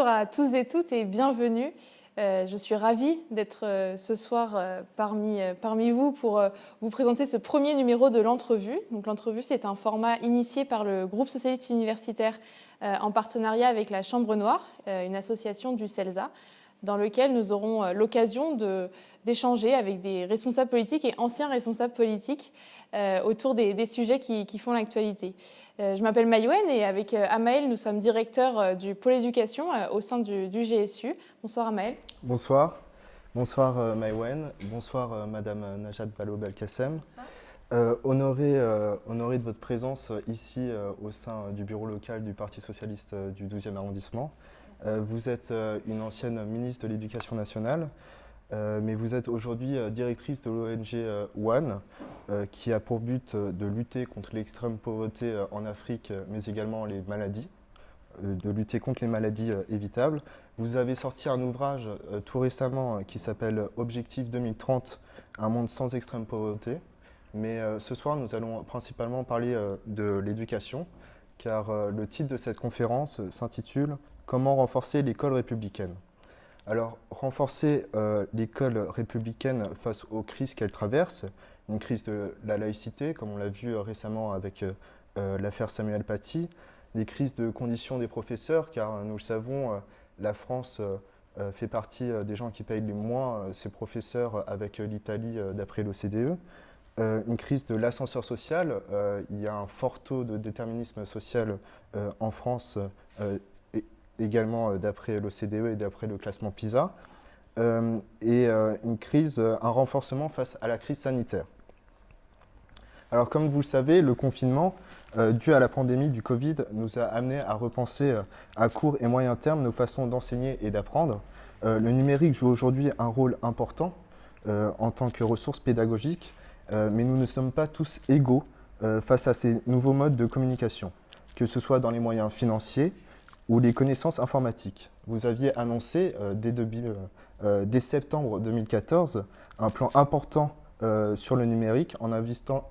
Bonjour à tous et toutes et bienvenue. Je suis ravie d'être ce soir parmi vous pour vous présenter ce premier numéro de l'Entrevue. Donc, l'Entrevue, c'est un format initié par le groupe socialiste universitaire en partenariat avec la Chambre Noire, une association du CELSA, dans lequel nous aurons l'occasion d'échanger avec des responsables politiques et anciens responsables politiques autour des sujets qui font l'actualité. Je m'appelle Maïwen et avec Amael, nous sommes directeurs du pôle éducation au sein du GSU. Bonsoir Amael. Bonsoir. Bonsoir Maïwen. Bonsoir Madame Najat Vallaud-Belkacem. Honoré de votre présence ici au sein du bureau local du Parti socialiste du 12e arrondissement. Vous êtes une ancienne ministre de l'Éducation nationale, mais vous êtes aujourd'hui directrice de l'ONG ONE, qui a pour but de lutter contre l'extrême pauvreté en Afrique, mais également les maladies, de lutter contre les maladies évitables. Vous avez sorti un ouvrage tout récemment qui s'appelle Objectif 2030, un monde sans extrême pauvreté. Mais ce soir, nous allons principalement parler de l'éducation, car le titre de cette conférence s'intitule « Comment renforcer l'école républicaine ?» Alors, renforcer l'école républicaine face aux crises qu'elle traverse, une crise de la laïcité, comme on l'a vu récemment avec l'affaire Samuel Paty, des crises de conditions des professeurs, car nous le savons, la France fait partie des gens qui payent le moins ses professeurs avec l'Italie d'après l'OCDE. Une crise de l'ascenseur social, il y a un fort taux de déterminisme social en France, également d'après l'OCDE et d'après le classement PISA, et un renforcement face à la crise sanitaire. Alors comme vous le savez, le confinement, dû à la pandémie du Covid, nous a amené à repenser à court et moyen terme nos façons d'enseigner et d'apprendre. Le numérique joue aujourd'hui un rôle important en tant que ressource pédagogique, mais nous ne sommes pas tous égaux face à ces nouveaux modes de communication, que ce soit dans les moyens financiers ou les connaissances informatiques. Vous aviez annoncé dès septembre 2014 un plan important sur le numérique en investissant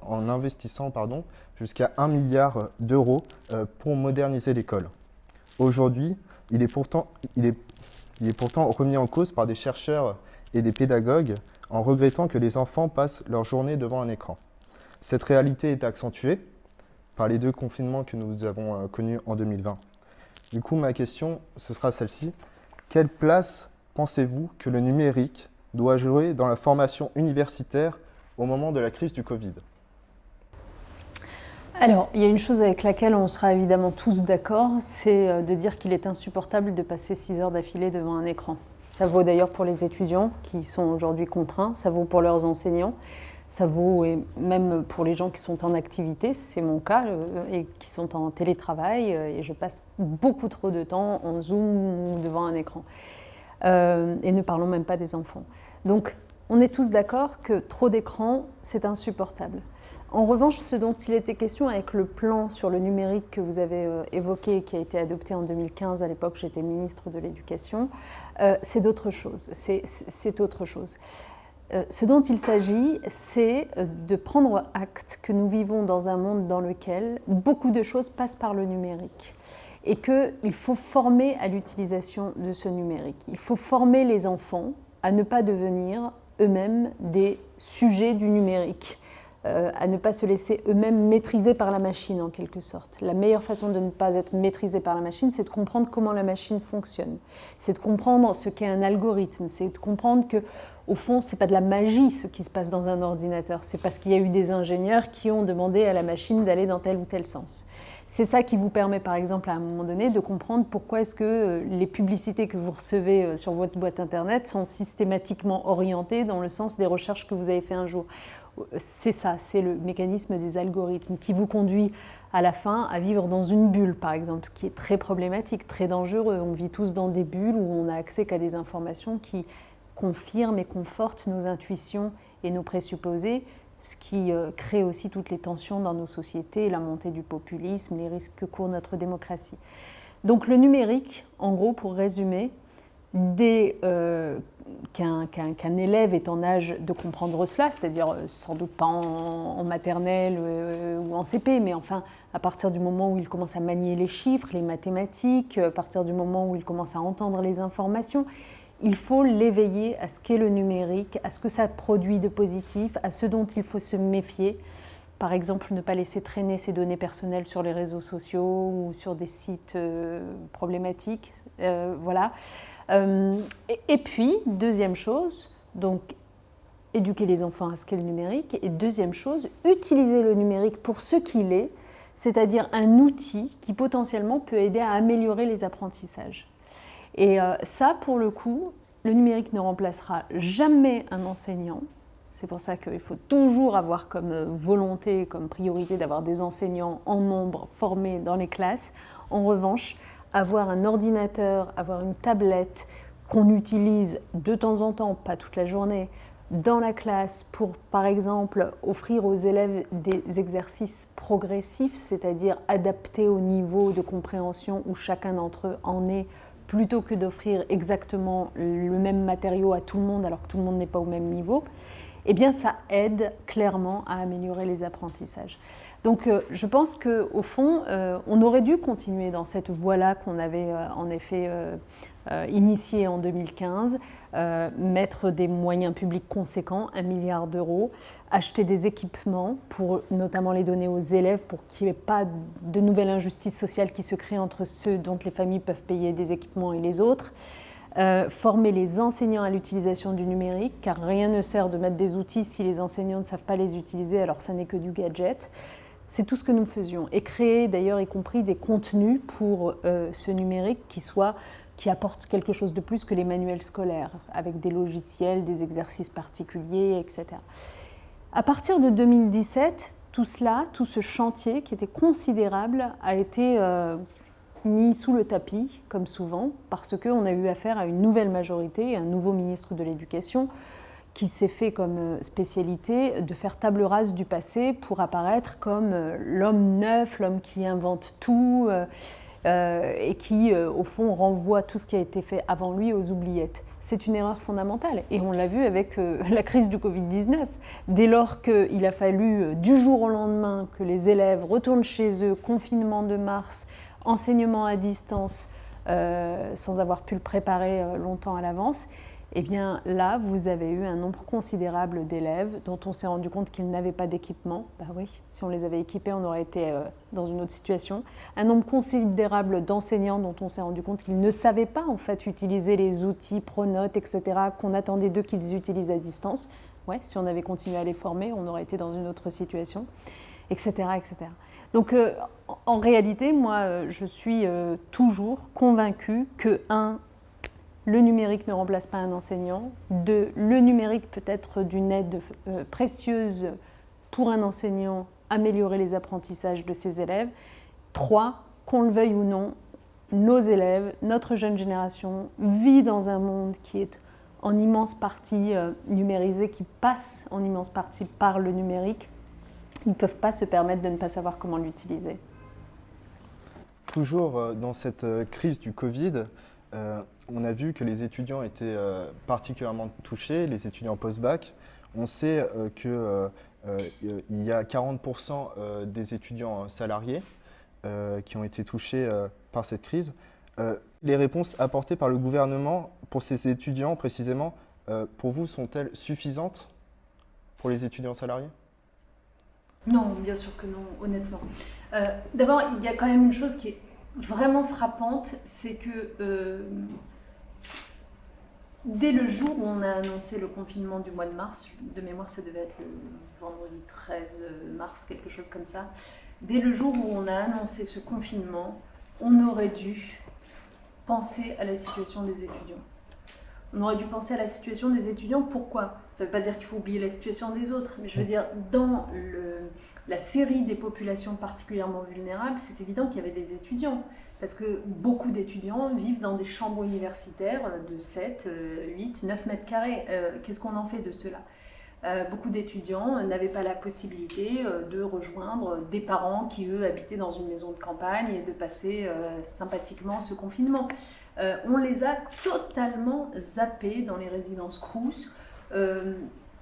jusqu'à 1 milliard d'euros pour moderniser l'école. Aujourd'hui, il est pourtant remis en cause par des chercheurs et des pédagogues en regrettant que les enfants passent leur journée devant un écran. Cette réalité est accentuée par les 2 confinements que nous avons connus en 2020. Du coup, ma question, ce sera celle-ci. Quelle place pensez-vous que le numérique doit jouer dans la formation universitaire au moment de la crise du Covid ? Alors, il y a une chose avec laquelle on sera évidemment tous d'accord, c'est de dire qu'il est insupportable de passer 6 heures d'affilée devant un écran. Ça vaut d'ailleurs pour les étudiants qui sont aujourd'hui contraints, ça vaut pour leurs enseignants, ça vaut même pour les gens qui sont en activité, c'est mon cas, et qui sont en télétravail, et je passe beaucoup trop de temps en Zoom ou devant un écran. Et ne parlons même pas des enfants. Donc, on est tous d'accord que trop d'écran, c'est insupportable. En revanche, ce dont il était question avec le plan sur le numérique que vous avez évoqué, qui a été adopté en 2015, à l'époque j'étais ministre de l'Éducation, c'est d'autre chose. C'est autre chose. Ce dont il s'agit, c'est de prendre acte que nous vivons dans un monde dans lequel beaucoup de choses passent par le numérique et qu'il faut former à l'utilisation de ce numérique. Il faut former les enfants à ne pas devenir eux-mêmes des sujets du numérique, à ne pas se laisser eux-mêmes maîtriser par la machine en quelque sorte. La meilleure façon de ne pas être maîtrisé par la machine, c'est de comprendre comment la machine fonctionne. C'est de comprendre ce qu'est un algorithme, c'est de comprendre que au fond, ce n'est pas de la magie ce qui se passe dans un ordinateur, c'est parce qu'il y a eu des ingénieurs qui ont demandé à la machine d'aller dans tel ou tel sens. C'est ça qui vous permet par exemple à un moment donné de comprendre pourquoi est-ce que les publicités que vous recevez sur votre boîte internet sont systématiquement orientées dans le sens des recherches que vous avez fait un jour. C'est ça, c'est le mécanisme des algorithmes qui vous conduit à la fin à vivre dans une bulle par exemple, ce qui est très problématique, très dangereux. On vit tous dans des bulles où on n'a accès qu'à des informations qui confirment et confortent nos intuitions et nos présupposés, ce qui crée aussi toutes les tensions dans nos sociétés, la montée du populisme, les risques que court notre démocratie. Donc le numérique, en gros, pour résumer, qu'un élève est en âge de comprendre cela, c'est-à-dire sans doute pas en maternelle ou en CP, mais enfin à partir du moment où il commence à manier les chiffres, les mathématiques, à partir du moment où il commence à entendre les informations, il faut l'éveiller à ce qu'est le numérique, à ce que ça produit de positif, à ce dont il faut se méfier. Par exemple, ne pas laisser traîner ses données personnelles sur les réseaux sociaux ou sur des sites problématiques. Voilà. Et puis, deuxième chose, donc éduquer les enfants à ce qu'est le numérique. Et deuxième chose, utiliser le numérique pour ce qu'il est, c'est-à-dire un outil qui potentiellement peut aider à améliorer les apprentissages. Et ça, pour le coup, le numérique ne remplacera jamais un enseignant. C'est pour ça qu'il faut toujours avoir comme volonté, comme priorité d'avoir des enseignants en nombre formés dans les classes. En revanche, avoir un ordinateur, avoir une tablette qu'on utilise de temps en temps, pas toute la journée, dans la classe pour, par exemple, offrir aux élèves des exercices progressifs, c'est-à-dire adaptés au niveau de compréhension où chacun d'entre eux en est, plutôt que d'offrir exactement le même matériau à tout le monde alors que tout le monde n'est pas au même niveau, eh bien ça aide clairement à améliorer les apprentissages. Donc je pense qu'au fond, on aurait dû continuer dans cette voie-là qu'on avait en effet initiée en 2015, mettre des moyens publics conséquents, 1 milliard d'euros, acheter des équipements pour notamment les donner aux élèves pour qu'il n'y ait pas de nouvelle injustice sociale qui se crée entre ceux dont les familles peuvent payer des équipements et les autres. Former les enseignants à l'utilisation du numérique, car rien ne sert de mettre des outils si les enseignants ne savent pas les utiliser, alors ça n'est que du gadget. C'est tout ce que nous faisions. Et créer d'ailleurs, y compris des contenus pour ce numérique qui apporte quelque chose de plus que les manuels scolaires, avec des logiciels, des exercices particuliers, etc. À partir de 2017, tout cela, tout ce chantier qui était considérable, a été mis sous le tapis, comme souvent, parce qu'on a eu affaire à une nouvelle majorité, un nouveau ministre de l'Éducation, qui s'est fait comme spécialité de faire table rase du passé pour apparaître comme l'homme neuf, l'homme qui invente tout, et qui, au fond, renvoie tout ce qui a été fait avant lui aux oubliettes. C'est une erreur fondamentale, et on l'a vu avec la crise du Covid-19. Dès lors qu'il a fallu, du jour au lendemain, que les élèves retournent chez eux, confinement de mars, enseignement à distance, sans avoir pu le préparer longtemps à l'avance, eh bien là, vous avez eu un nombre considérable d'élèves dont on s'est rendu compte qu'ils n'avaient pas d'équipement. Ben oui, si on les avait équipés, on aurait été dans une autre situation. Un nombre considérable d'enseignants dont on s'est rendu compte qu'ils ne savaient pas en fait utiliser les outils, Pronote, etc., qu'on attendait d'eux qu'ils utilisent à distance. Ouais, si on avait continué à les former, on aurait été dans une autre situation, etc., etc. Donc en réalité, moi, je suis toujours convaincue que, 1, le numérique ne remplace pas un enseignant. 2, le numérique peut être d'une aide précieuse pour un enseignant, améliorer les apprentissages de ses élèves. 3, qu'on le veuille ou non, nos élèves, notre jeune génération vit dans un monde qui est en immense partie numérisé, qui passe en immense partie par le numérique. Ils ne peuvent pas se permettre de ne pas savoir comment l'utiliser. Toujours dans cette crise du Covid, on a vu que les étudiants étaient particulièrement touchés, les étudiants post-bac. On sait qu'il y a 40% des étudiants salariés qui ont été touchés par cette crise. Les réponses apportées par le gouvernement pour ces étudiants précisément, pour vous, sont-elles suffisantes pour les étudiants salariés ? Non, bien sûr que non, honnêtement. D'abord, il y a quand même une chose qui est vraiment frappante, c'est que dès le jour où on a annoncé le confinement du mois de mars, de mémoire ça devait être le vendredi 13 mars, quelque chose comme ça, dès le jour où on a annoncé ce confinement, on aurait dû penser à la situation des étudiants. On aurait dû penser à la situation des étudiants. Pourquoi ? Ça ne veut pas dire qu'il faut oublier la situation des autres, mais je veux dire, dans la série des populations particulièrement vulnérables, c'est évident qu'il y avait des étudiants. Parce que beaucoup d'étudiants vivent dans des chambres universitaires de 7, 8, 9 mètres carrés. Qu'est-ce qu'on en fait de cela ? Beaucoup d'étudiants n'avaient pas la possibilité de rejoindre des parents qui, eux, habitaient dans une maison de campagne et de passer sympathiquement ce confinement. On les a totalement zappés dans les résidences Crous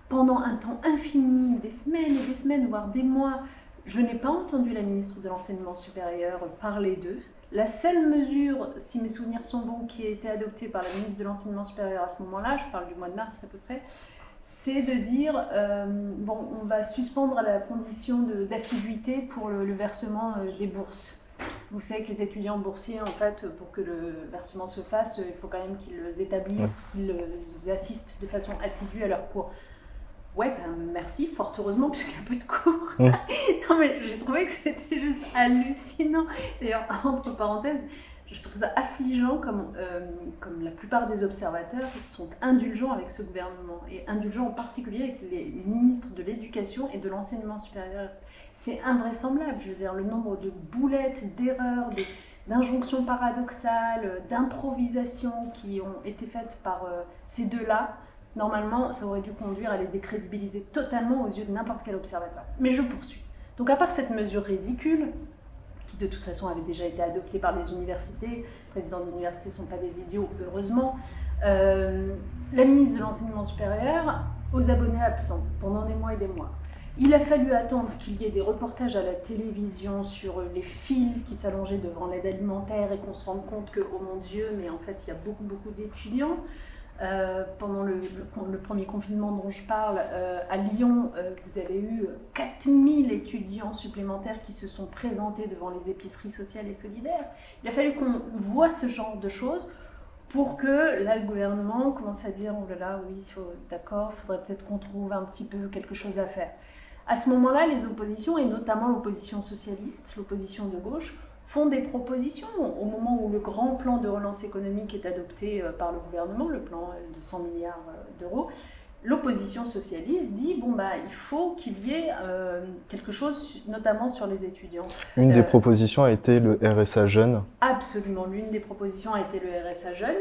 pendant un temps infini, des semaines et des semaines, voire des mois. Je n'ai pas entendu la ministre de l'Enseignement supérieur parler d'eux. La seule mesure, si mes souvenirs sont bons, qui a été adoptée par la ministre de l'Enseignement supérieur à ce moment-là, je parle du mois de mars à peu près, c'est de dire, on va suspendre la condition d'assiduité pour le versement des bourses. Vous savez que les étudiants boursiers, en fait, pour que le versement se fasse, il faut quand même qu'ils établissent, qu'ils assistent de façon assidue à leurs cours. Ouais, merci, fort heureusement, puisqu'il y a peu de cours. Non, mais j'ai trouvé que c'était juste hallucinant. D'ailleurs, entre parenthèses, je trouve ça affligeant comme la plupart des observateurs sont indulgents avec ce gouvernement, et indulgents en particulier avec les ministres de l'Éducation et de l'Enseignement supérieur. C'est invraisemblable, je veux dire, le nombre de boulettes, d'erreurs, d'injonctions paradoxales, d'improvisations qui ont été faites par ces deux-là. Normalement, ça aurait dû conduire à les décrédibiliser totalement aux yeux de n'importe quel observateur. Mais je poursuis. Donc à part cette mesure ridicule, qui de toute façon avait déjà été adoptée par les universités, les présidents d'université ne sont pas des idiots, heureusement, la ministre de l'Enseignement supérieur, aux abonnés absents, pendant des mois et des mois. Il a fallu attendre qu'il y ait des reportages à la télévision sur les files qui s'allongeaient devant l'aide alimentaire et qu'on se rende compte que, oh mon Dieu, mais en fait, il y a beaucoup d'étudiants. Pendant le premier confinement dont je parle, à Lyon, vous avez eu 4000 étudiants supplémentaires qui se sont présentés devant les épiceries sociales et solidaires. Il a fallu qu'on voit ce genre de choses pour que là, le gouvernement commence à dire « Oh là là, oui, d'accord, il faudrait peut-être qu'on trouve un petit peu quelque chose à faire ». À ce moment-là, les oppositions, et notamment l'opposition socialiste, l'opposition de gauche, font des propositions. Au moment où le grand plan de relance économique est adopté par le gouvernement, le plan de 100 milliards d'euros, l'opposition socialiste dit il faut qu'il y ait quelque chose, notamment sur les étudiants. Une des propositions a été le RSA jeune. Absolument, l'une des propositions a été le RSA jeune,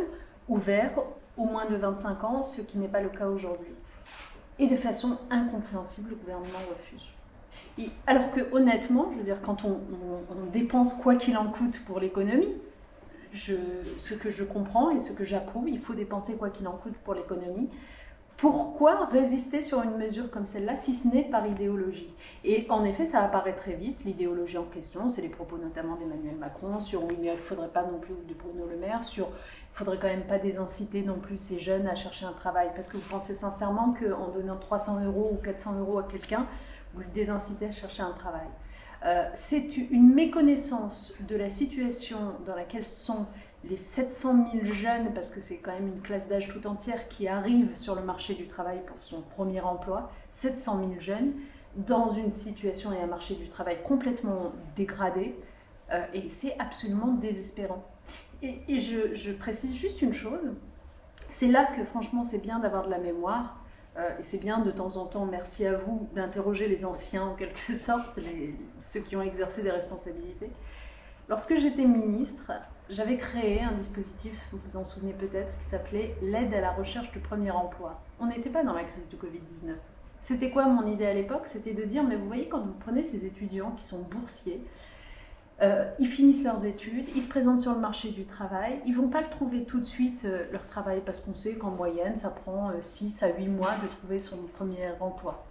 ouvert aux moins de 25 ans, ce qui n'est pas le cas aujourd'hui. Et de façon incompréhensible, le gouvernement refuse. Et alors que honnêtement, je veux dire, quand on dépense quoi qu'il en coûte pour l'économie, ce que je comprends et ce que j'approuve, il faut dépenser quoi qu'il en coûte pour l'économie. Pourquoi résister sur une mesure comme celle-là, si ce n'est par idéologie? Et en effet, ça apparaît très vite, l'idéologie en question, c'est les propos notamment d'Emmanuel Macron sur oui, mais il ne faudrait pas non plus, de Bruno Le Maire, sur il ne faudrait quand même pas désinciter non plus ces jeunes à chercher un travail. Parce que vous pensez sincèrement qu'en donnant 300 € ou 400 € à quelqu'un, vous le désincitez à chercher un travail. C'est une méconnaissance de la situation dans laquelle sont les 700 000 jeunes, parce que c'est quand même une classe d'âge tout entière qui arrive sur le marché du travail pour son premier emploi, 700 000 jeunes, dans une situation et un marché du travail complètement dégradé, et c'est absolument désespérant. Et je précise juste une chose, c'est là que franchement c'est bien d'avoir de la mémoire, et c'est bien de temps en temps, merci à vous, d'interroger les anciens en quelque sorte, ceux qui ont exercé des responsabilités. Lorsque j'étais ministre, j'avais créé un dispositif, vous vous en souvenez peut-être, qui s'appelait l'aide à la recherche du premier emploi. On n'était pas dans la crise du Covid-19. C'était quoi mon idée à l'époque? C'était de dire, mais vous voyez, quand vous prenez ces étudiants qui sont boursiers, ils finissent leurs études, ils se présentent sur le marché du travail, ils ne vont pas le trouver tout de suite, leur travail, parce qu'on sait qu'en moyenne, ça prend 6 à 8 mois de trouver son premier emploi.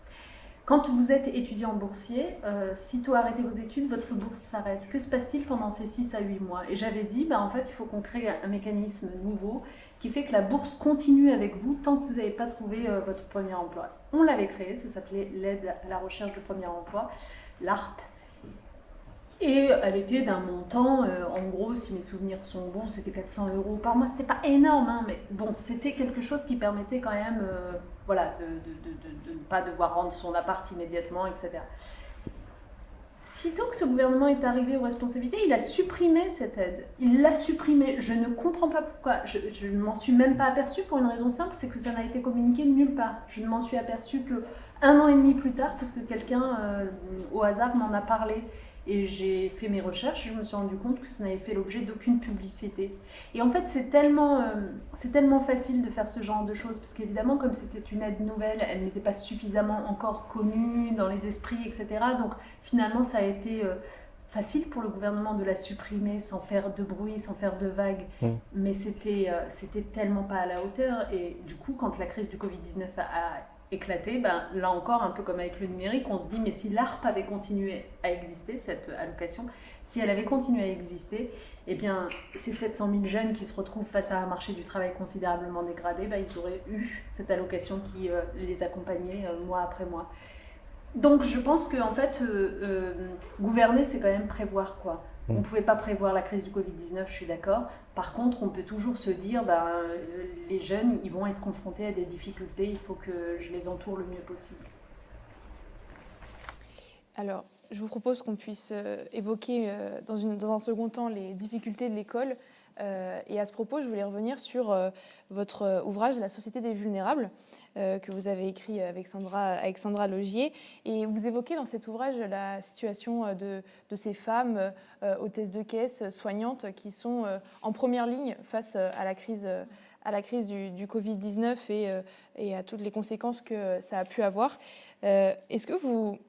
Quand vous êtes étudiant boursier, sitôt arrêtez vos études, votre bourse s'arrête. Que se passe-t-il pendant ces 6 à 8 mois? Et j'avais dit, en fait, il faut qu'on crée un mécanisme nouveau qui fait que la bourse continue avec vous tant que vous n'avez pas trouvé votre premier emploi. On l'avait créé, ça s'appelait l'aide à la recherche du premier emploi, l'ARP. Et elle était d'un montant, en gros, si mes souvenirs sont bons, c'était 400 € par mois. C'était pas énorme, hein, mais bon, c'était quelque chose qui permettait quand même de ne pas devoir rendre son appart immédiatement, etc. Sitôt que ce gouvernement est arrivé aux responsabilités, il a supprimé cette aide. Il l'a supprimée. Je ne comprends pas pourquoi. Je ne m'en suis même pas aperçue pour une raison simple, c'est que ça n'a été communiqué nulle part. Je ne m'en suis aperçue qu'1 an et demi plus tard, parce que quelqu'un, au hasard, m'en a parlé. Et j'ai fait mes recherches et je me suis rendu compte que ça n'avait fait l'objet d'aucune publicité. Et en fait, c'est tellement facile de faire ce genre de choses, parce qu'évidemment, comme c'était une aide nouvelle, elle n'était pas suffisamment encore connue dans les esprits, etc. Donc finalement, ça a été facile pour le gouvernement de la supprimer sans faire de bruit, sans faire de vagues, mais c'était tellement pas à la hauteur. Et du coup, quand la crise du Covid-19 a éclaté, là encore, un peu comme avec le numérique, on se dit, mais si l'ARP avait continué à exister, cette allocation, si elle avait continué à exister, eh bien, ces 700 000 jeunes qui se retrouvent face à un marché du travail considérablement dégradé, ils auraient eu cette allocation qui les accompagnait mois après mois. Donc je pense qu'en fait, gouverner, c'est quand même prévoir, quoi. On ne pouvait pas prévoir la crise du Covid-19, je suis d'accord. Par contre, on peut toujours se dire, les jeunes, ils vont être confrontés à des difficultés, il faut que je les entoure le mieux possible. Alors, je vous propose qu'on puisse évoquer dans un second temps les difficultés de l'école. Et à ce propos, je voulais revenir sur votre ouvrage « La société des vulnérables », que vous avez écrit avec Sandra Logier. Et vous évoquez dans cet ouvrage la situation de ces femmes hôtesses de caisse, soignantes, qui sont en première ligne face à la crise du Covid-19 et à toutes les conséquences que ça a pu avoir. Est-ce que vous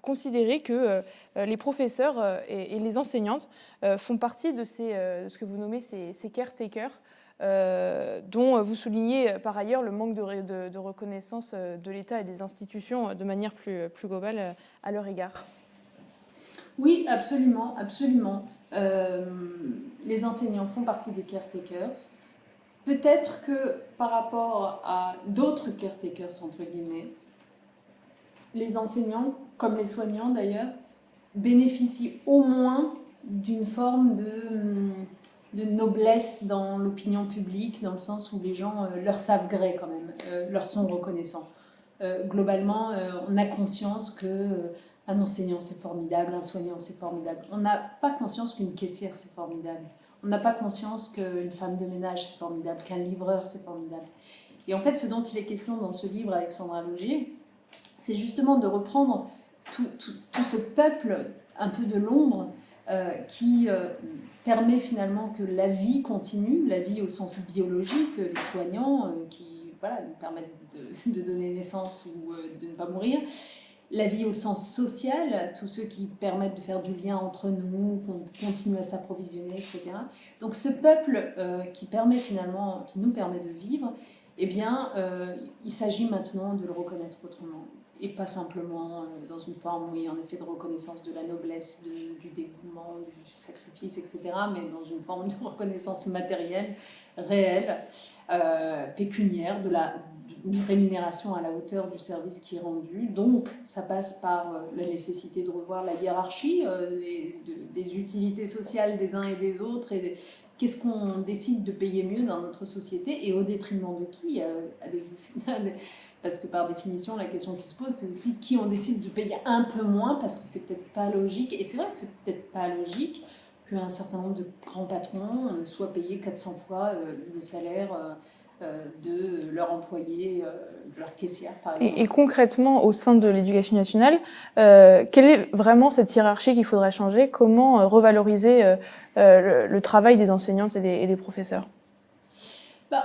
considérez que les professeurs et les enseignantes font partie de ce que vous nommez ces caretakers, dont vous soulignez par ailleurs le manque de reconnaissance de l'État et des institutions de manière plus globale à leur égard? Oui, absolument, absolument. Les enseignants font partie des caretakers. Peut-être que par rapport à d'autres caretakers, entre guillemets, les enseignants, comme les soignants d'ailleurs, bénéficient au moins d'une forme de noblesse dans l'opinion publique, dans le sens où les gens leur savent gré quand même, leur sont reconnaissants. Globalement, on a conscience qu'un enseignant c'est formidable, un soignant c'est formidable. On n'a pas conscience qu'une caissière c'est formidable. On n'a pas conscience qu'une femme de ménage c'est formidable, qu'un livreur c'est formidable. Et en fait, ce dont il est question dans ce livre avec Sandra Logier, c'est justement de reprendre tout ce peuple un peu de l'ombre qui permet finalement que la vie continue, la vie au sens biologique, les soignants qui nous permettent de donner naissance ou de ne pas mourir, la vie au sens social, tous ceux qui permettent de faire du lien entre nous, qu'on continue à s'approvisionner, etc. Donc ce peuple qui nous permet de vivre, eh bien, il s'agit maintenant de le reconnaître autrement. Et pas simplement dans une forme, oui, en effet, de reconnaissance de la noblesse, du dévouement, du sacrifice, etc., mais dans une forme de reconnaissance matérielle, réelle, pécuniaire, d'une rémunération à la hauteur du service qui est rendu. Donc, ça passe par la nécessité de revoir la hiérarchie des utilités sociales des uns et des autres, et qu'est-ce qu'on décide de payer mieux dans notre société, et au détriment de qui Parce que par définition, la question qui se pose, c'est aussi qui on décide de payer un peu moins, parce que c'est peut-être pas logique. Et c'est vrai que c'est peut-être pas logique qu'un certain nombre de grands patrons soient payés 400 fois le salaire de leur employé, de leur caissière, par exemple. Et concrètement, au sein de l'éducation nationale, quelle est vraiment cette hiérarchie qu'il faudrait changer? Comment revaloriser le travail des enseignantes et des professeurs?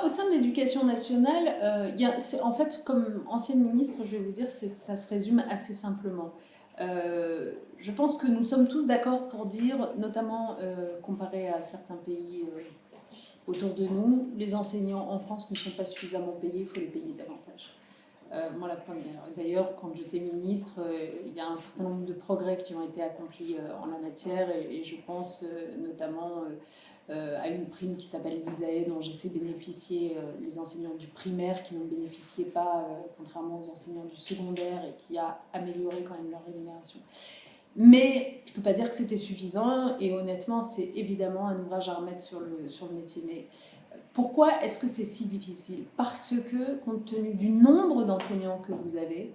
Au sein de l'éducation nationale, en fait, comme ancienne ministre, je vais vous dire, ça se résume assez simplement. Je pense que nous sommes tous d'accord pour dire, notamment comparé à certains pays autour de nous, les enseignants en France ne sont pas suffisamment payés, il faut les payer davantage. Moi, la première. D'ailleurs, quand j'étais ministre, il y a un certain nombre de progrès qui ont été accomplis en la matière, et je pense notamment à une prime qui s'appelle l'ISAE, dont j'ai fait bénéficier les enseignants du primaire qui n'en bénéficiaient pas, contrairement aux enseignants du secondaire, et qui a amélioré quand même leur rémunération. Mais je ne peux pas dire que c'était suffisant, et honnêtement, c'est évidemment un ouvrage à remettre sur le métier. Mais pourquoi est-ce que c'est si difficile? Parce que, compte tenu du nombre d'enseignants que vous avez,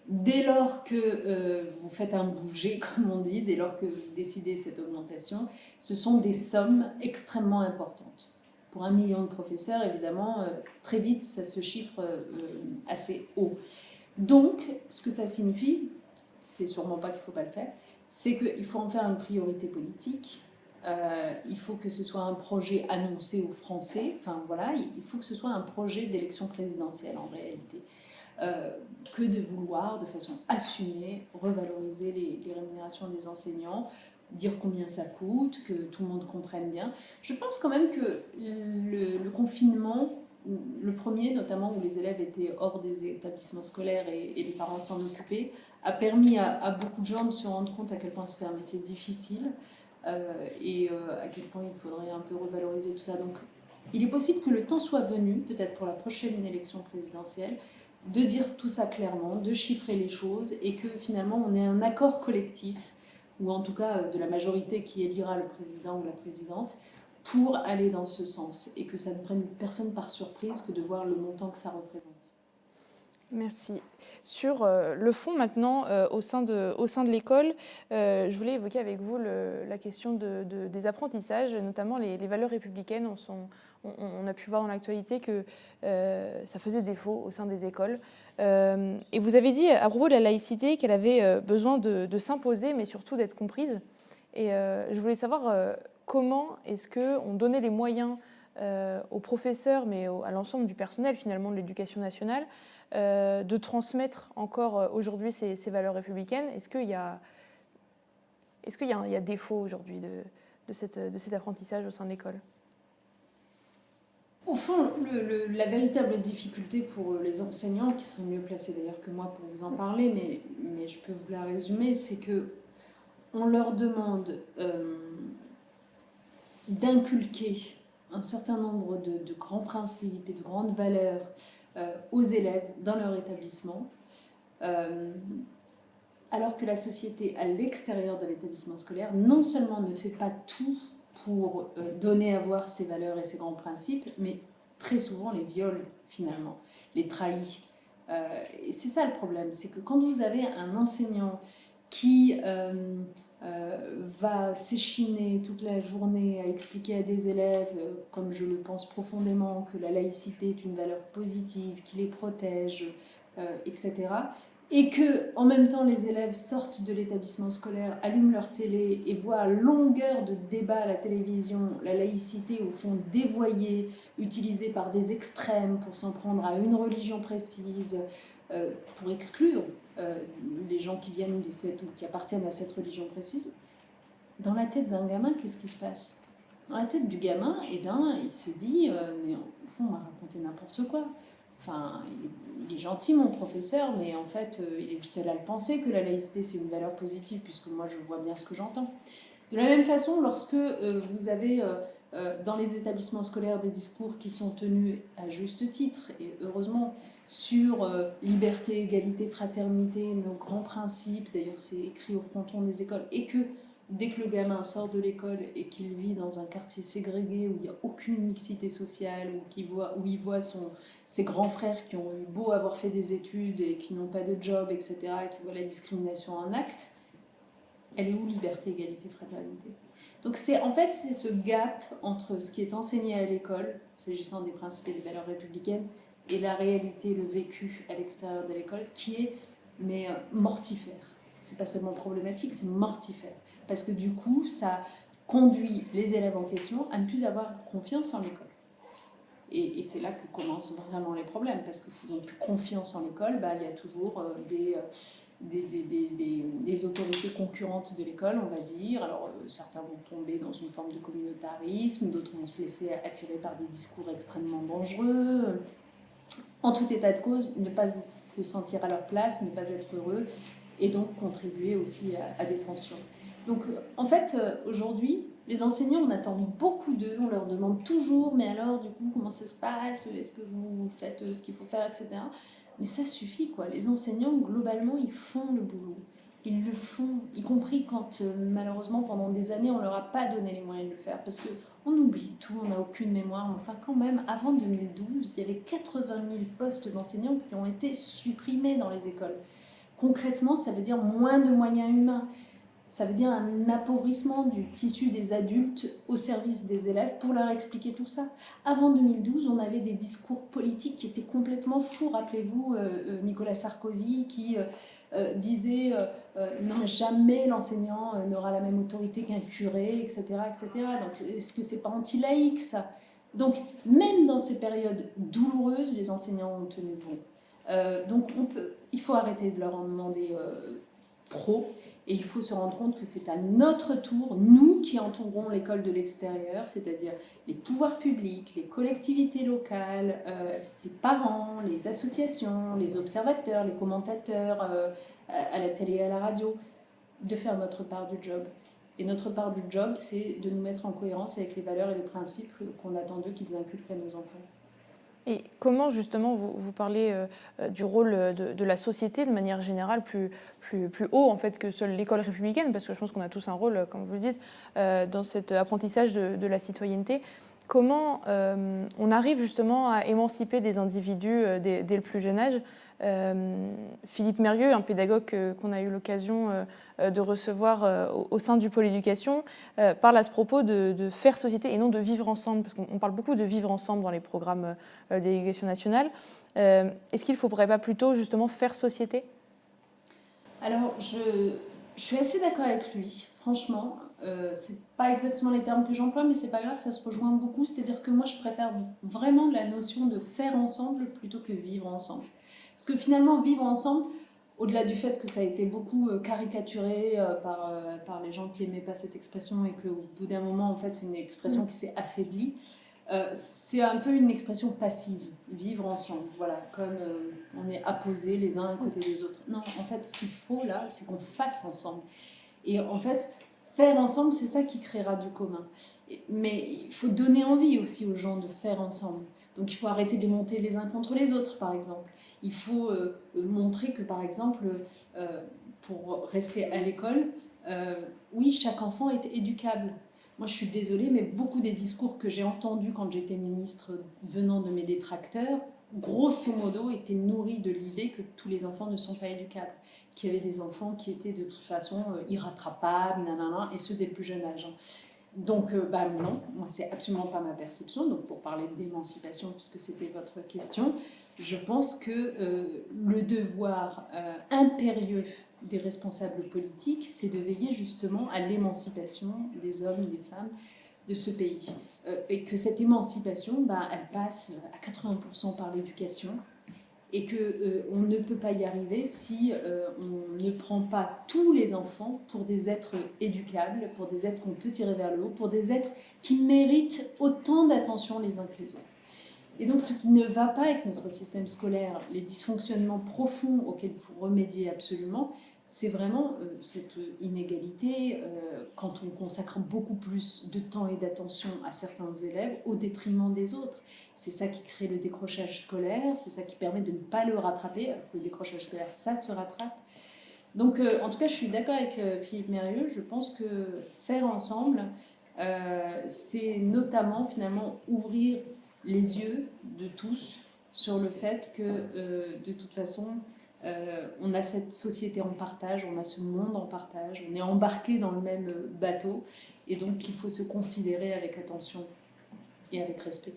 dès lors que vous faites un bouger, comme on dit, dès lors que vous décidez cette augmentation, ce sont des sommes extrêmement importantes. Pour 1 million de professeurs, évidemment, très vite, ça se chiffre assez haut. Donc, ce que ça signifie, c'est sûrement pas qu'il ne faut pas le faire, c'est qu'il faut en faire une priorité politique. Il faut que ce soit un projet annoncé aux Français. Enfin, voilà, il faut que ce soit un projet d'élection présidentielle en réalité. Que de vouloir, de façon assumée, revaloriser les rémunérations des enseignants. dire combien ça coûte, que tout le monde comprenne bien. Je pense quand même que le confinement, le premier notamment où les élèves étaient hors des établissements scolaires et les parents s'en occupaient, a permis à beaucoup de gens de se rendre compte à quel point c'était un métier difficile et à quel point il faudrait un peu revaloriser tout ça. Donc il est possible que le temps soit venu, peut-être pour la prochaine élection présidentielle, de dire tout ça clairement, de chiffrer les choses et que finalement on ait un accord collectif, ou en tout cas de la majorité qui élira le président ou la présidente, pour aller dans ce sens et que ça ne prenne personne par surprise que de voir le montant que ça représente. Merci. Sur le fond maintenant, au sein de l'école, je voulais évoquer avec vous la question des apprentissages, notamment les valeurs républicaines. On a pu voir dans l'actualité que ça faisait défaut au sein des écoles. Et vous avez dit à propos de la laïcité qu'elle avait besoin de s'imposer, mais surtout d'être comprise. Et je voulais savoir comment est-ce qu'on donnait les moyens aux professeurs, mais à l'ensemble du personnel finalement de l'éducation nationale, de transmettre encore aujourd'hui ces valeurs républicaines. Est-ce qu'il y a défaut aujourd'hui de cet apprentissage au sein de l'école ? Au fond, la véritable difficulté pour les enseignants, qui seraient mieux placés d'ailleurs que moi pour vous en parler, mais je peux vous la résumer, c'est qu'on leur demande d'inculquer un certain nombre de grands principes et de grandes valeurs aux élèves dans leur établissement, alors que la société à l'extérieur de l'établissement scolaire non seulement ne fait pas tout pour donner à voir ces valeurs et ces grands principes, mais très souvent les viole finalement, les trahit. Et c'est ça le problème, c'est que quand vous avez un enseignant qui va s'échiner toute la journée à expliquer à des élèves, comme je le pense profondément, que la laïcité est une valeur positive, qui les protège, etc., et que en même temps les élèves sortent de l'établissement scolaire, allument leur télé et voient à longueur de débat à la télévision la laïcité au fond dévoyée, utilisée par des extrêmes pour s'en prendre à une religion précise, pour exclure les gens qui viennent de cette ou qui appartiennent à cette religion précise. Dans la tête d'un gamin, qu'est-ce qui se passe ? Dans la tête du gamin, eh ben, il se dit mais au fond, on m'a raconté n'importe quoi. Enfin, il est gentil, mon professeur, mais en fait, il est le seul à le penser que la laïcité, c'est une valeur positive, puisque moi, je vois bien ce que j'entends. De la même façon, lorsque vous avez dans les établissements scolaires des discours qui sont tenus à juste titre, et heureusement, sur liberté, égalité, fraternité, nos grands principes, d'ailleurs c'est écrit au fronton des écoles, et que dès que le gamin sort de l'école et qu'il vit dans un quartier ségrégué où il n'y a aucune mixité sociale, où il voit ses grands frères qui ont eu beau avoir fait des études et qui n'ont pas de job, etc., et qui voient la discrimination en acte, elle est où liberté, égalité, fraternité ? Donc c'est ce gap entre ce qui est enseigné à l'école, s'agissant des principes et des valeurs républicaines, et la réalité, le vécu à l'extérieur de l'école, qui est mortifère. C'est pas seulement problématique, c'est mortifère. Parce que du coup, ça conduit les élèves en question à ne plus avoir confiance en l'école. Et c'est là que commencent vraiment les problèmes, parce que s'ils n'ont plus confiance en l'école, il y a toujours des autorités concurrentes de l'école, on va dire. Alors certains vont tomber dans une forme de communautarisme, d'autres vont se laisser attirer par des discours extrêmement dangereux. En tout état de cause, ne pas se sentir à leur place, ne pas être heureux, et donc contribuer aussi à des tensions. Donc en fait, aujourd'hui, les enseignants, on attend beaucoup d'eux, on leur demande toujours, mais alors du coup, comment ça se passe ? Est-ce que vous faites ce qu'il faut faire, etc. Mais ça suffit, quoi. Les enseignants, globalement, ils font le boulot. Ils le font, y compris quand, malheureusement, pendant des années, on ne leur a pas donné les moyens de le faire. Parce qu'on oublie tout, on n'a aucune mémoire. Enfin, quand même, avant 2012, il y avait 80 000 postes d'enseignants qui ont été supprimés dans les écoles. Concrètement, ça veut dire moins de moyens humains. Ça veut dire un appauvrissement du tissu des adultes au service des élèves pour leur expliquer tout ça. Avant 2012, on avait des discours politiques qui étaient complètement fous. Rappelez-vous Nicolas Sarkozy qui disait non, jamais l'enseignant n'aura la même autorité qu'un curé, etc., etc. Donc, est-ce que c'est pas anti-laïque, ça ? Donc, même dans ces périodes douloureuses, les enseignants ont tenu bon. Donc, il faut arrêter de leur en demander trop. Et il faut se rendre compte que c'est à notre tour, nous qui entourons l'école de l'extérieur, c'est-à-dire les pouvoirs publics, les collectivités locales, les parents, les associations, les observateurs, les commentateurs à la télé et à la radio, de faire notre part du job. Et notre part du job, c'est de nous mettre en cohérence avec les valeurs et les principes qu'on attend d'eux qu'ils inculquent à nos enfants. Et comment justement vous parlez du rôle de la société de manière générale plus haut en fait que seule l'école républicaine, parce que je pense qu'on a tous un rôle, comme vous le dites, dans cet apprentissage de la citoyenneté. Comment on arrive justement à émanciper des individus dès le plus jeune âge? Philippe Mérieux, un pédagogue qu'on a eu l'occasion de recevoir au sein du pôle éducation, parle à ce propos de faire société et non de vivre ensemble, parce qu'on parle beaucoup de vivre ensemble dans les programmes de l'éducation nationale. Est-ce qu'il ne faudrait pas plutôt justement faire société? Alors, je suis assez d'accord avec lui, franchement. C'est pas exactement les termes que j'emploie, mais c'est pas grave, ça se rejoint beaucoup. C'est-à-dire que moi, je préfère vraiment la notion de faire ensemble plutôt que vivre ensemble. Parce que finalement, vivre ensemble, au-delà du fait que ça a été beaucoup caricaturé par les gens qui n'aimaient pas cette expression et qu'au bout d'un moment, en fait, c'est une expression qui s'est affaiblie, c'est un peu une expression passive, vivre ensemble, voilà, comme on est apposés les uns à côté des autres. Non, en fait, ce qu'il faut là, c'est qu'on fasse ensemble. Et en fait, faire ensemble, c'est ça qui créera du commun. Mais il faut donner envie aussi aux gens de faire ensemble. Donc il faut arrêter de les monter les uns contre les autres, par exemple. Il faut montrer que, par exemple, pour rester à l'école, oui, chaque enfant est éducable. Moi, je suis désolée, mais beaucoup des discours que j'ai entendus quand j'étais ministre venant de mes détracteurs, grosso modo, étaient nourris de l'idée que tous les enfants ne sont pas éducables, qu'il y avait des enfants qui étaient de toute façon irrattrapables, nanana, et ceux des plus jeunes âges. Donc, non, moi, c'est absolument pas ma perception. Donc, pour parler d'émancipation, puisque c'était votre question, je pense que le devoir impérieux des responsables politiques, c'est de veiller justement à l'émancipation des hommes, des femmes de ce pays. Et que cette émancipation, elle passe à 80% par l'éducation, et qu'on ne peut pas y arriver si on ne prend pas tous les enfants pour des êtres éducables, pour des êtres qu'on peut tirer vers le haut, pour des êtres qui méritent autant d'attention les uns que les autres. Et donc ce qui ne va pas avec notre système scolaire, les dysfonctionnements profonds auxquels il faut remédier absolument, c'est vraiment cette inégalité quand on consacre beaucoup plus de temps et d'attention à certains élèves au détriment des autres. C'est ça qui crée le décrochage scolaire, c'est ça qui permet de ne pas le rattraper, alors que le décrochage scolaire, ça se rattrape. Donc en tout cas, je suis d'accord avec Philippe Mérieux, je pense que faire ensemble, c'est notamment finalement ouvrir les yeux de tous sur le fait que de toute façon, on a cette société en partage, on a ce monde en partage, on est embarqué dans le même bateau, et donc il faut se considérer avec attention et avec respect.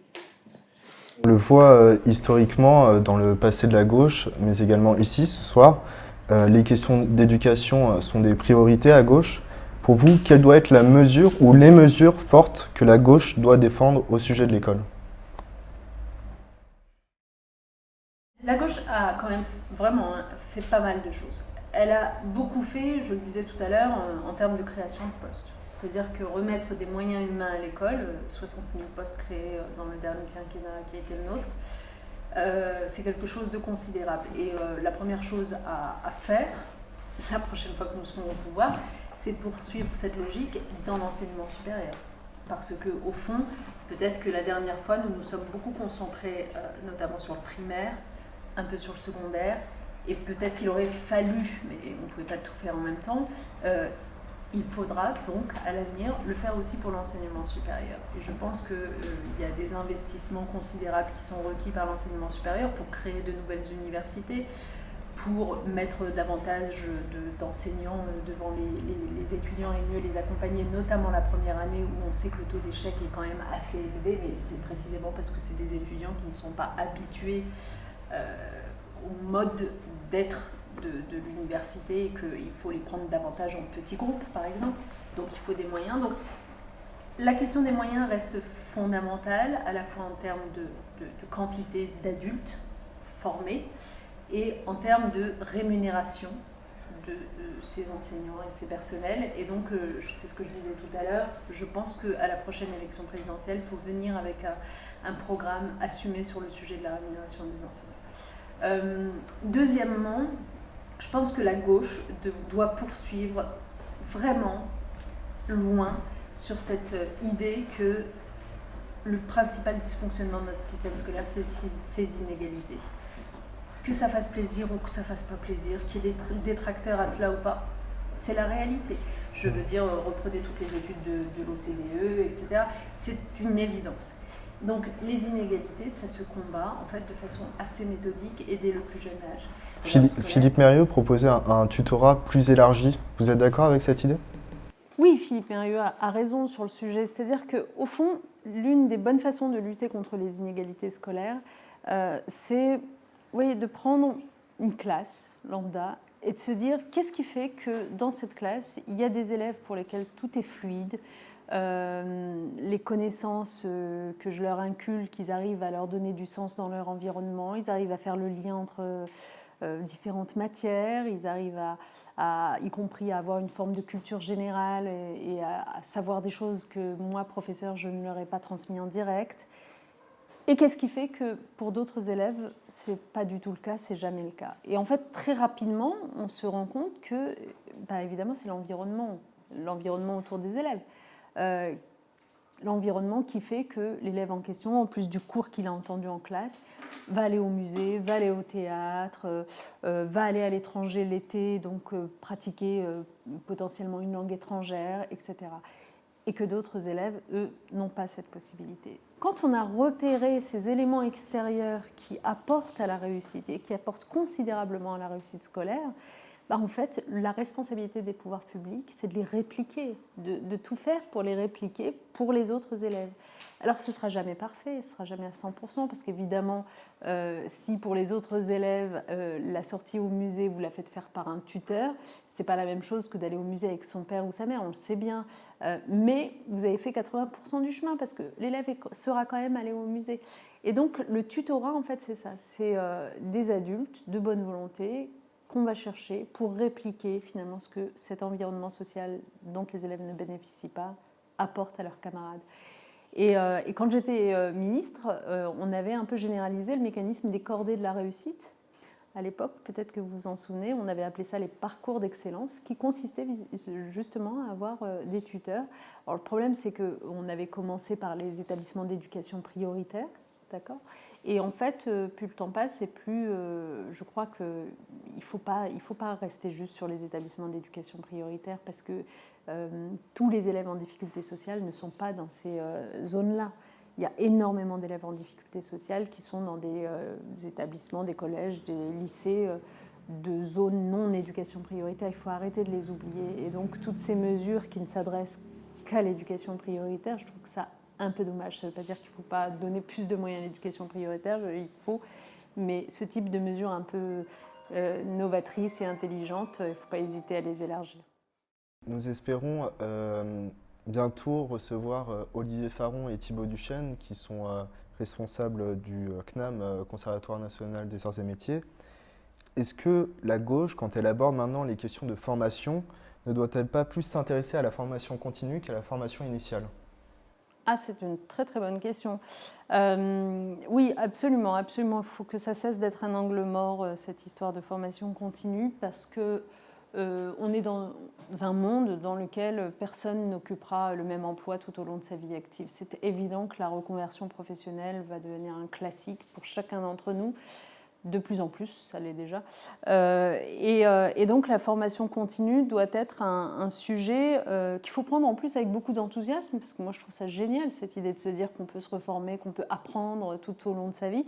On le voit historiquement dans le passé de la gauche, mais également ici ce soir, les questions d'éducation sont des priorités à gauche. Pour vous, quelle doit être la mesure ou les mesures fortes que la gauche doit défendre au sujet de l'école ? La gauche a quand même vraiment fait pas mal de choses. Elle a beaucoup fait, je le disais tout à l'heure, en termes de création de postes. C'est-à-dire que remettre des moyens humains à l'école, 60 000 postes créés dans le dernier quinquennat qui a été le nôtre, c'est quelque chose de considérable. Et la première chose à faire, la prochaine fois que nous serons au pouvoir, c'est de poursuivre cette logique dans l'enseignement supérieur. Parce qu'au fond, peut-être que la dernière fois, nous nous sommes beaucoup concentrés, notamment sur le primaire, un peu sur le secondaire, et peut-être qu'il aurait fallu, mais on ne pouvait pas tout faire en même temps, il faudra donc à l'avenir le faire aussi pour l'enseignement supérieur. Et je pense qu'il y a des investissements considérables qui sont requis par l'enseignement supérieur pour créer de nouvelles universités, pour mettre davantage d'enseignants devant les étudiants et mieux les accompagner, notamment la première année où on sait que le taux d'échec est quand même assez élevé, mais c'est précisément parce que c'est des étudiants qui ne sont pas habitués au mode d'être de l'université et qu'il faut les prendre davantage en petits groupes, par exemple. Donc il faut des moyens. Donc la question des moyens reste fondamentale, à la fois en termes de quantité d'adultes formés et en termes de rémunération de ces enseignants et de ces personnels. Et donc, c'est ce que je disais tout à l'heure, je pense qu'à la prochaine élection présidentielle, il faut venir avec un programme assumé sur le sujet de la rémunération des enseignants. Deuxièmement, je pense que la gauche doit poursuivre vraiment loin sur cette idée que le principal dysfonctionnement de notre système scolaire, c'est ces inégalités. Que ça fasse plaisir ou que ça fasse pas plaisir, qu'il y ait des détracteurs à cela ou pas, c'est la réalité. Je veux dire, reprenez toutes les études de l'OCDE, etc. C'est une évidence. Donc les inégalités, ça se combat en fait de façon assez méthodique et dès le plus jeune âge. Philippe Mérieux proposait un tutorat plus élargi. Vous êtes d'accord avec cette idée ? Oui, Philippe Mérieux a raison sur le sujet. C'est-à-dire qu'au fond, l'une des bonnes façons de lutter contre les inégalités scolaires, c'est de prendre une classe lambda et de se dire qu'est-ce qui fait que dans cette classe, il y a des élèves pour lesquels tout est fluide, les connaissances que je leur inculque, qu'ils arrivent à leur donner du sens dans leur environnement, ils arrivent à faire le lien entre différentes matières, ils arrivent y compris à avoir une forme de culture générale et à savoir des choses que moi, professeur, je ne leur ai pas transmis en direct. Et qu'est-ce qui fait que pour d'autres élèves, c'est pas du tout le cas, c'est jamais le cas. Et en fait, très rapidement, on se rend compte que, évidemment, c'est l'environnement autour des élèves. L'environnement qui fait que l'élève en question, en plus du cours qu'il a entendu en classe, va aller au musée, va aller au théâtre, va aller à l'étranger l'été, donc pratiquer potentiellement une langue étrangère, etc. Et que d'autres élèves, eux, n'ont pas cette possibilité. Quand on a repéré ces éléments extérieurs qui apportent à la réussite et qui apportent considérablement à la réussite scolaire, en fait, la responsabilité des pouvoirs publics, c'est de les répliquer, de tout faire pour les répliquer pour les autres élèves. Alors, ce ne sera jamais parfait, ce ne sera jamais à 100%, parce qu'évidemment, si pour les autres élèves, la sortie au musée, vous la faites faire par un tuteur, ce n'est pas la même chose que d'aller au musée avec son père ou sa mère, on le sait bien. Mais vous avez fait 80% du chemin, parce que l'élève sera quand même allé au musée. Et donc, le tutorat, en fait, c'est ça. C'est des adultes de bonne volonté qu'on va chercher pour répliquer finalement ce que cet environnement social dont les élèves ne bénéficient pas apporte à leurs camarades. Et quand j'étais ministre, on avait un peu généralisé le mécanisme des cordées de la réussite. À l'époque, peut-être que vous vous en souvenez, on avait appelé ça les parcours d'excellence, qui consistaient justement à avoir des tuteurs. Alors le problème, c'est qu'on avait commencé par les établissements d'éducation prioritaire, d'accord ? Et en fait, plus le temps passe, et plus je crois qu'il ne faut pas rester juste sur les établissements d'éducation prioritaire, parce que tous les élèves en difficulté sociale ne sont pas dans ces zones-là. Il y a énormément d'élèves en difficulté sociale qui sont dans des établissements, des collèges, des lycées de zones non éducation prioritaire. Il faut arrêter de les oublier. Et donc, toutes ces mesures qui ne s'adressent qu'à l'éducation prioritaire, je trouve que ça un peu dommage. Ça ne veut pas dire qu'il ne faut pas donner plus de moyens à l'éducation prioritaire, il faut, mais ce type de mesures un peu novatrices et intelligentes, il ne faut pas hésiter à les élargir. Nous espérons bientôt recevoir Olivier Faron et Thibaut Duchesne, qui sont responsables du CNAM, Conservatoire national des arts et métiers. Est-ce que la gauche, quand elle aborde maintenant les questions de formation, ne doit-elle pas plus s'intéresser à la formation continue qu'à la formation initiale ? Ah, c'est une très très bonne question. Oui, absolument, absolument. Il faut que ça cesse d'être un angle mort, cette histoire de formation continue, parce que on est dans un monde dans lequel personne n'occupera le même emploi tout au long de sa vie active. C'est évident que la reconversion professionnelle va devenir un classique pour chacun d'entre nous. De plus en plus, ça l'est déjà. Et donc la formation continue doit être un sujet qu'il faut prendre en plus avec beaucoup d'enthousiasme, parce que moi je trouve ça génial, cette idée de se dire qu'on peut se reformer, qu'on peut apprendre tout au long de sa vie.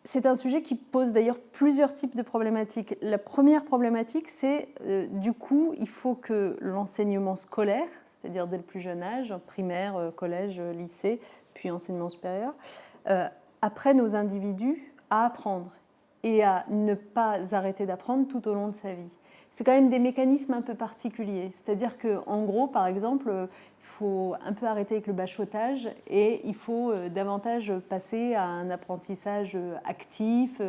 C'est un sujet qui pose d'ailleurs plusieurs types de problématiques. La première problématique, c'est du coup, il faut que l'enseignement scolaire, c'est-à-dire dès le plus jeune âge, primaire, collège, lycée, puis enseignement supérieur, apprenne aux individus à apprendre. et à ne pas arrêter d'apprendre tout au long de sa vie. C'est quand même des mécanismes un peu particuliers. C'est-à-dire qu'en gros, par exemple, il faut un peu arrêter avec le bachotage et il faut davantage passer à un apprentissage actif,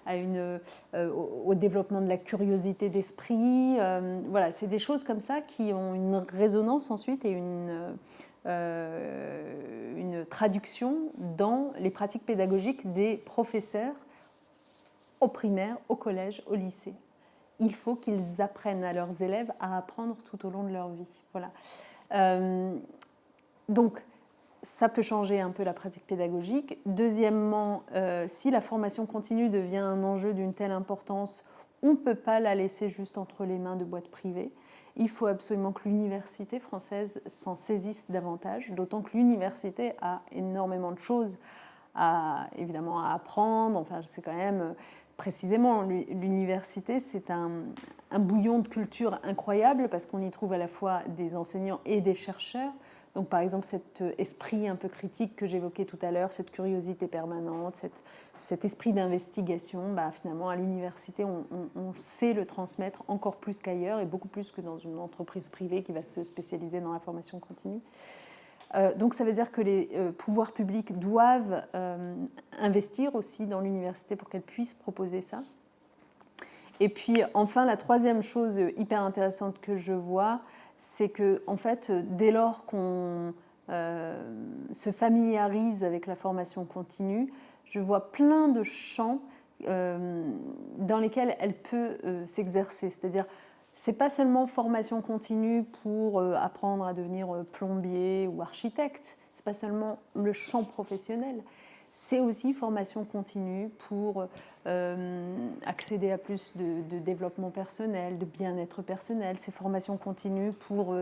au développement de la curiosité d'esprit. Voilà, c'est des choses comme ça qui ont une résonance ensuite et une traduction dans les pratiques pédagogiques des professeurs au primaire, au collège, au lycée. Il faut qu'ils apprennent à leurs élèves à apprendre tout au long de leur vie. Voilà. Donc, ça peut changer un peu la pratique pédagogique. Deuxièmement, si la formation continue devient un enjeu d'une telle importance, on ne peut pas la laisser juste entre les mains de boîtes privées. Il faut absolument que l'université française s'en saisisse davantage, d'autant que l'université a énormément de choses évidemment à apprendre. Enfin, c'est quand même... Précisément, l'université, c'est un bouillon de culture incroyable parce qu'on y trouve à la fois des enseignants et des chercheurs. Donc, par exemple, cet esprit un peu critique que j'évoquais tout à l'heure, cette curiosité permanente, cet esprit d'investigation, finalement, à l'université, on sait le transmettre encore plus qu'ailleurs et beaucoup plus que dans une entreprise privée qui va se spécialiser dans la formation continue. Donc ça veut dire que les pouvoirs publics doivent investir aussi dans l'université pour qu'elle puisse proposer ça. Et puis enfin, la troisième chose hyper intéressante que je vois, c'est que en fait, dès lors qu'on se familiarise avec la formation continue, je vois plein de champs dans lesquels elle peut s'exercer. C'est-à-dire, c'est pas seulement formation continue pour apprendre à devenir plombier ou architecte, c'est pas seulement le champ professionnel, c'est aussi formation continue pour accéder à plus de développement personnel, de bien-être personnel, c'est formation continue pour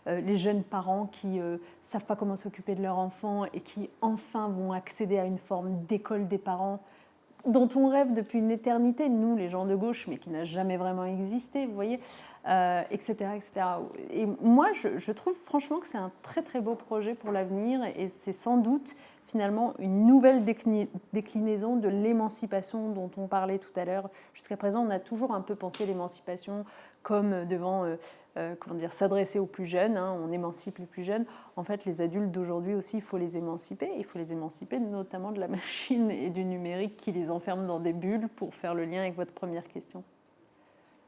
les jeunes parents qui savent pas comment s'occuper de leur enfant et qui enfin vont accéder à une forme d'école des parents dont on rêve depuis une éternité, nous, les gens de gauche, mais qui n'a jamais vraiment existé, vous voyez, etc., etc. Et moi, je trouve franchement que c'est un très, très beau projet pour l'avenir et c'est sans doute, finalement, une nouvelle déclinaison de l'émancipation dont on parlait tout à l'heure. Jusqu'à présent, on a toujours un peu pensé l'émancipation comme devant s'adresser aux plus jeunes, on émancipe les plus jeunes. En fait, les adultes d'aujourd'hui aussi, il faut les émanciper. Il faut les émanciper notamment de la machine et du numérique qui les enferme dans des bulles pour faire le lien avec votre première question.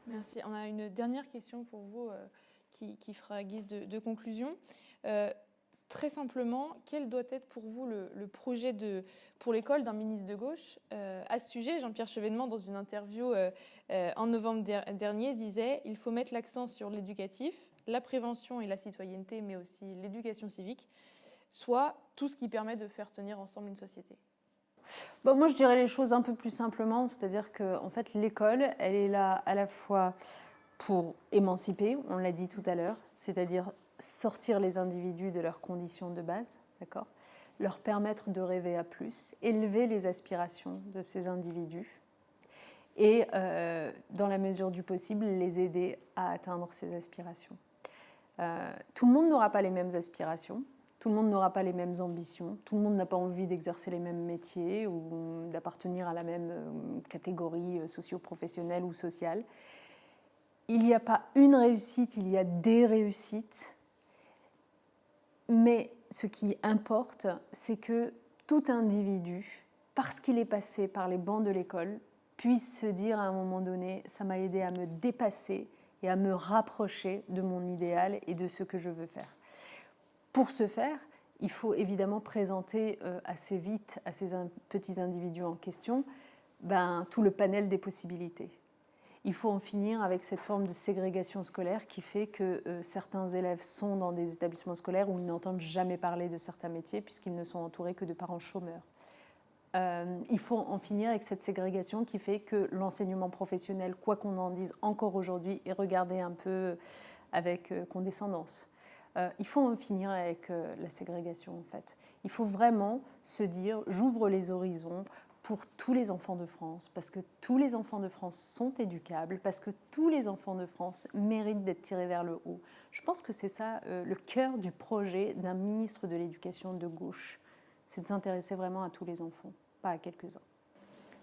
Merci. On a une dernière question pour vous qui fera guise de conclusion. Très simplement, quel doit être pour vous le projet pour l'école d'un ministre de gauche à ce sujet? Jean-Pierre Chevènement, dans une interview en novembre dernier, disait « Il faut mettre l'accent sur l'éducatif, la prévention et la citoyenneté, mais aussi l'éducation civique, soit tout ce qui permet de faire tenir ensemble une société. » Bon, moi, je dirais les choses un peu plus simplement, c'est-à-dire qu'en fait, l'école, elle est là à la fois pour émanciper, on l'a dit tout à l'heure, c'est-à-dire sortir les individus de leurs conditions de base, d'accord, leur permettre de rêver à plus, élever les aspirations de ces individus et, dans la mesure du possible, les aider à atteindre ces aspirations. Tout le monde n'aura pas les mêmes aspirations, tout le monde n'aura pas les mêmes ambitions, tout le monde n'a pas envie d'exercer les mêmes métiers ou d'appartenir à la même catégorie socio-professionnelle ou sociale. Il n'y a pas une réussite, il y a des réussites. Mais ce qui importe, c'est que tout individu, parce qu'il est passé par les bancs de l'école, puisse se dire à un moment donné, ça m'a aidé à me dépasser et à me rapprocher de mon idéal et de ce que je veux faire. Pour ce faire, il faut évidemment présenter assez vite à ces petits individus en question tout le panel des possibilités. Il faut en finir avec cette forme de ségrégation scolaire qui fait que certains élèves sont dans des établissements scolaires où ils n'entendent jamais parler de certains métiers puisqu'ils ne sont entourés que de parents chômeurs. Il faut en finir avec cette ségrégation qui fait que l'enseignement professionnel, quoi qu'on en dise encore aujourd'hui, est regardé un peu avec condescendance. Il faut en finir avec la ségrégation en fait. Il faut vraiment se dire, j'ouvre les horizons pour tous les enfants de France, parce que tous les enfants de France sont éducables, parce que tous les enfants de France méritent d'être tirés vers le haut. Je pense que c'est ça le cœur du projet d'un ministre de l'Éducation de gauche, c'est de s'intéresser vraiment à tous les enfants, pas à quelques-uns.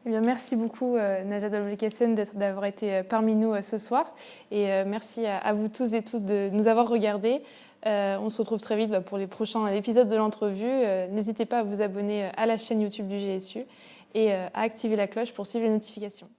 Eh bien, merci beaucoup Najat Vallaud-Belkacem d'avoir été parmi nous ce soir et merci à vous tous et toutes de nous avoir regardés. On se retrouve très vite pour les prochains épisodes de l'entrevue. N'hésitez pas à vous abonner à la chaîne YouTube du GSU et à activer la cloche pour suivre les notifications.